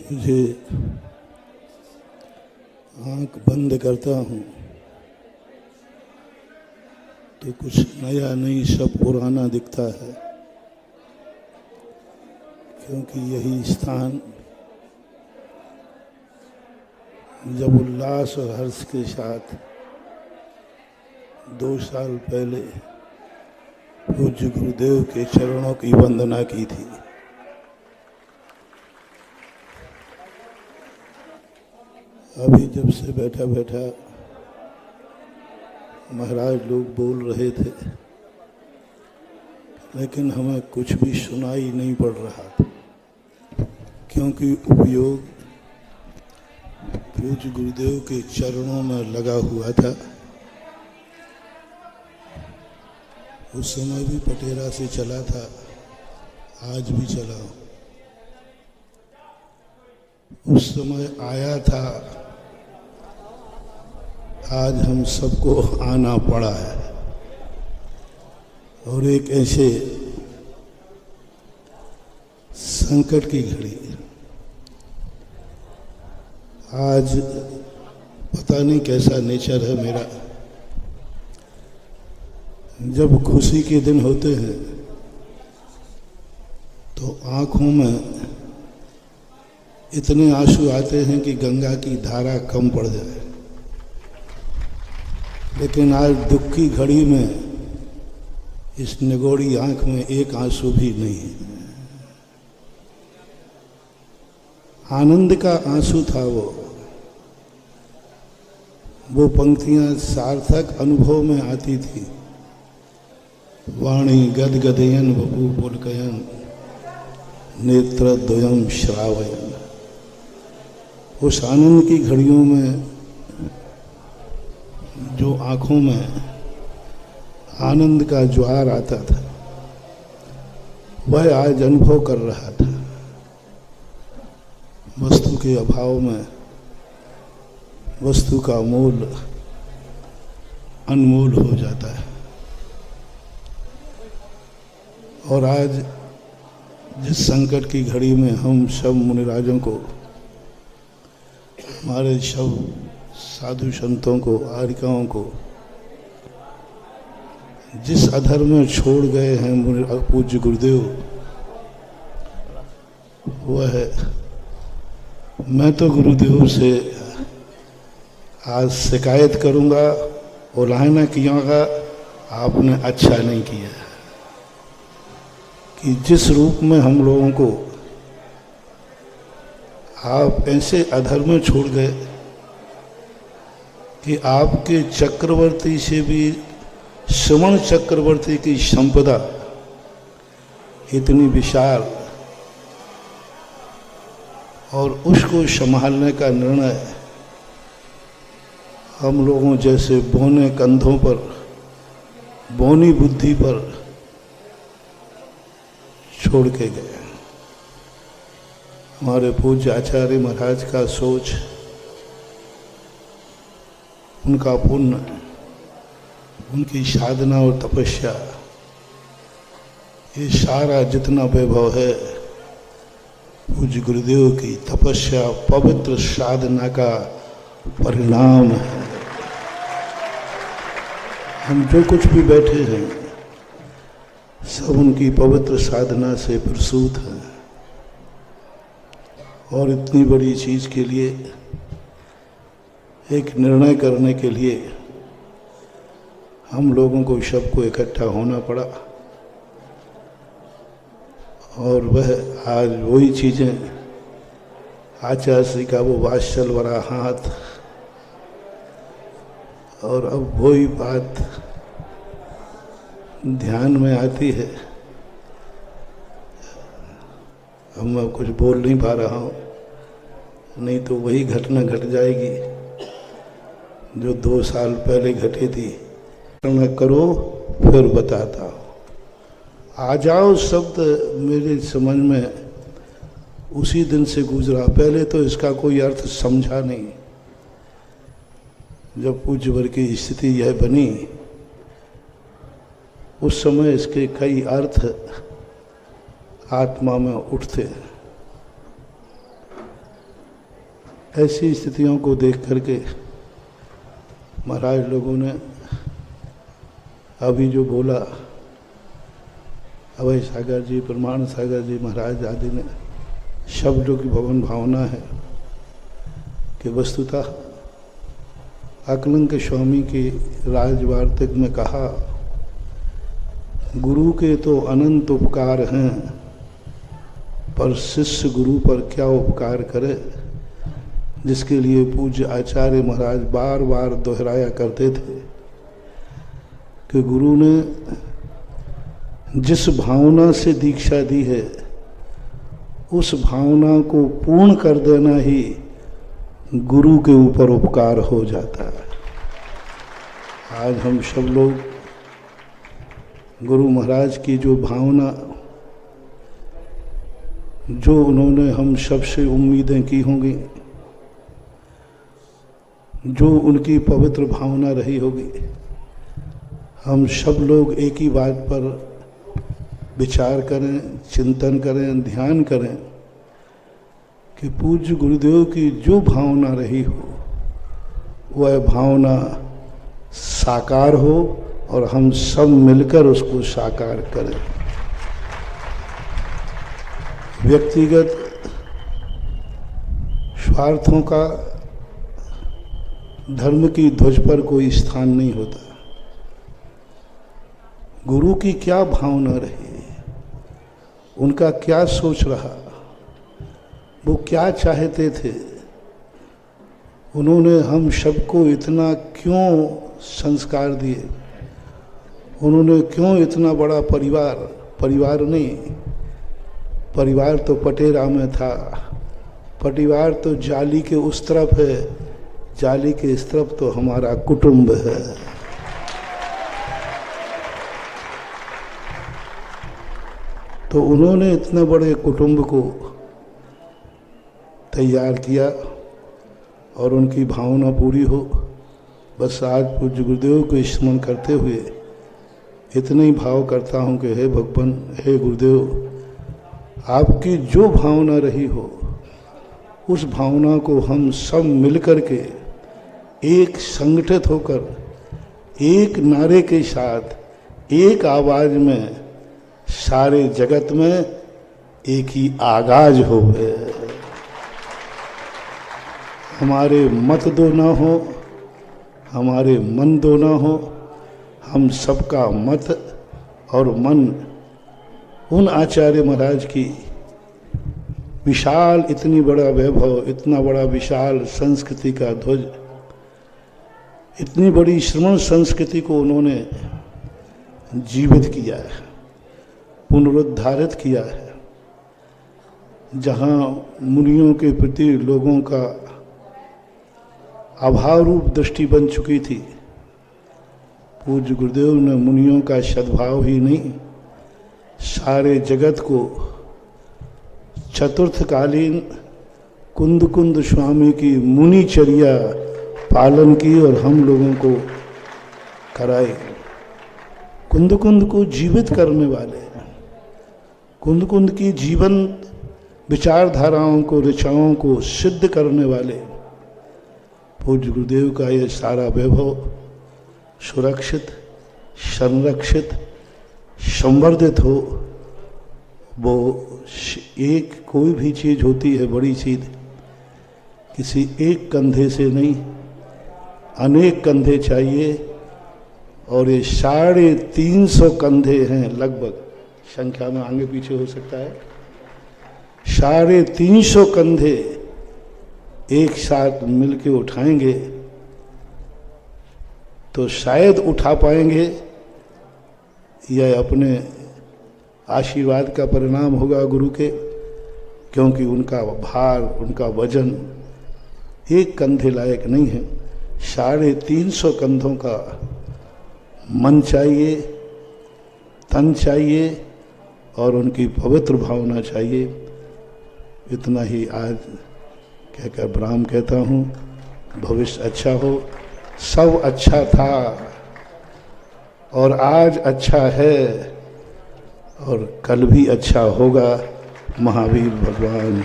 मुझे आँख बंद करता हूँ तो कुछ नया नहीं, सब पुराना दिखता है, क्योंकि यही स्थान जब उल्लास और हर्ष के साथ 2 साल पहले पूज्य गुरुदेव के चरणों की वंदना की थी। अभी जब से बैठा बैठा महाराज लोग बोल रहे थे, लेकिन हमें कुछ भी सुनाई नहीं पड़ रहा था, क्योंकि उपयोग पूज्य गुरुदेव के चरणों में लगा हुआ था। उस समय भी पटेरा से चला था, आज भी चला। उस समय आया था, आज हम सबको आना पड़ा है। और एक ऐसे संकट की घड़ी, आज पता नहीं कैसा नेचर है मेरा, जब खुशी के दिन होते हैं तो आंखों में इतने आंसू आते हैं कि गंगा की धारा कम पड़ जाए। लेकिन आज दुख की घड़ी में इस निगोड़ी आंख में एक आंसू भी नहीं है। आनंद का आंसू था वो पंक्तियां सार्थक अनुभव में आती थी। वाणी गदगदयन वपु पुलकयन नेत्रद्वयम श्रावयन। उस आनंद की घड़ियों में जो आंखों में आनंद का ज्वार आता था, वह आज अनुभव कर रहा था। वस्तु के अभाव में वस्तु का मूल अनमोल हो जाता है। और आज जिस संकट की घड़ी में हम सब मुनिराजों को, हमारे सब साधु संतों को, आर्यिकाओं को जिस अधर्म में छोड़ गए हैं पूज्य गुरुदेव, वह है, मैं तो गुरुदेव से आज शिकायत करूंगा और लाना किया आपने अच्छा नहीं किया कि जिस रूप में हम लोगों को आप ऐसे अधर्म में छोड़ गए कि आपके चक्रवर्ती से भी श्रवण चक्रवर्ती की संपदा इतनी विशाल, और उसको संभालने का निर्णय हम लोगों जैसे बौने कंधों पर, बौनी बुद्धि पर छोड़ के गए। हमारे पूज्य आचार्य महाराज का सोच, उनका पुण्य, उनकी साधना और तपस्या, ये सारा जितना वैभव है पूज्य गुरुदेव की तपस्या, पवित्र साधना का परिणाम है। हम जो कुछ भी बैठे हैं सब उनकी पवित्र साधना से प्रसूत है। और इतनी बड़ी चीज के लिए, एक निर्णय करने के लिए हम लोगों को सबको इकट्ठा होना पड़ा। और वह आज वही चीज़ें, आचार्य श्री का वो वात्सल भरा हाथ, और अब वही बात ध्यान में आती है। अब मैं कुछ बोल नहीं पा रहा हूँ, नहीं तो वही घटना घट जाएगी जो 2 साल पहले घटी थी। करो फिर बताता हूँ। आ जाओ शब्द मेरे समझ में उसी दिन से गुजरा। पहले तो इसका कोई अर्थ समझा नहीं। जब पूज्य वर्ग की स्थिति यह बनी, उस समय इसके कई अर्थ आत्मा में उठते। ऐसी स्थितियों को देख करके महाराज लोगों ने अभी जो बोला, अभय सागर जी, प्रमाण सागर जी महाराज आदि ने, शब्दों की भवन भावना है कि वस्तुतः अकलंक स्वामी की राजवार्तिक में कहा, गुरु के तो अनंत उपकार हैं, पर शिष्य गुरु पर क्या उपकार करे, जिसके लिए पूज्य आचार्य महाराज बार बार दोहराया करते थे कि गुरु ने जिस भावना से दीक्षा दी है उस भावना को पूर्ण कर देना ही गुरु के ऊपर उपकार हो जाता है। आज हम सब लोग गुरु महाराज की जो भावना, जो उन्होंने हम सबसे उम्मीदें की होंगी, जो उनकी पवित्र भावना रही होगी, हम सब लोग एक ही बात पर विचार करें, चिंतन करें, ध्यान करें कि पूज्य गुरुदेव की जो भावना रही हो वह भावना साकार हो और हम सब मिलकर उसको साकार करें। व्यक्तिगत स्वार्थों का धर्म की ध्वज पर कोई स्थान नहीं होता। गुरु की क्या भावना रही, उनका क्या सोच रहा, वो क्या चाहते थे, उन्होंने हम सबको इतना क्यों संस्कार दिए, उन्होंने क्यों इतना बड़ा परिवार नहीं, परिवार तो पटेरा में था, परिवार तो जाली के उस तरफ है, जाली के इस तरफ तो हमारा कुटुंब है। तो उन्होंने इतने बड़े कुटुंब को तैयार किया और उनकी भावना पूरी हो। बस आज पूज्य गुरुदेव को स्मरण करते हुए इतना ही भाव करता हूँ कि हे भगवान, हे गुरुदेव, आपकी जो भावना रही हो उस भावना को हम सब मिलकर के एक संगठित होकर एक नारे के साथ एक आवाज में सारे जगत में एक ही आगाज हो गए। हमारे मत दो ना हो, हमारे मन दो ना हो, हम सबका मत और मन उन आचार्य महाराज की विशाल, इतनी बड़ा वैभव, इतना बड़ा विशाल संस्कृति का ध्वज, इतनी बड़ी श्रमण संस्कृति को उन्होंने जीवित किया है, पुनरुद्धारित किया है। जहाँ मुनियों के प्रति लोगों का अभाव रूप दृष्टि बन चुकी थी, पूज्य गुरुदेव ने मुनियों का सद्भाव ही नहीं, सारे जगत को चतुर्थकालीन कुंद कुंद स्वामी की मुनिचर्या पालन की और हम लोगों को कराई। कुंद कुंद को जीवित करने वाले, कुंद कुंद की जीवन विचारधाराओं को, ऋचाओं को सिद्ध करने वाले पूज्य गुरुदेव का ये सारा वैभव सुरक्षित, संरक्षित, संवर्धित हो। वो एक कोई भी चीज़ होती है, बड़ी चीज़ किसी एक कंधे से नहीं, अनेक कंधे चाहिए। और ये 350 कंधे हैं लगभग, संख्या में आगे पीछे हो सकता है, 350 कंधे एक साथ मिलके उठाएंगे तो शायद उठा पाएंगे। यह अपने आशीर्वाद का परिणाम होगा गुरु के, क्योंकि उनका भार, उनका वजन एक कंधे लायक नहीं है। 350 कंधों का मन चाहिए, तन चाहिए और उनकी पवित्र भावना चाहिए। इतना ही आज कहकर ब्राह्म कहता हूँ। भविष्य अच्छा हो। सब अच्छा था और आज अच्छा है और कल भी अच्छा होगा। महावीर भगवान।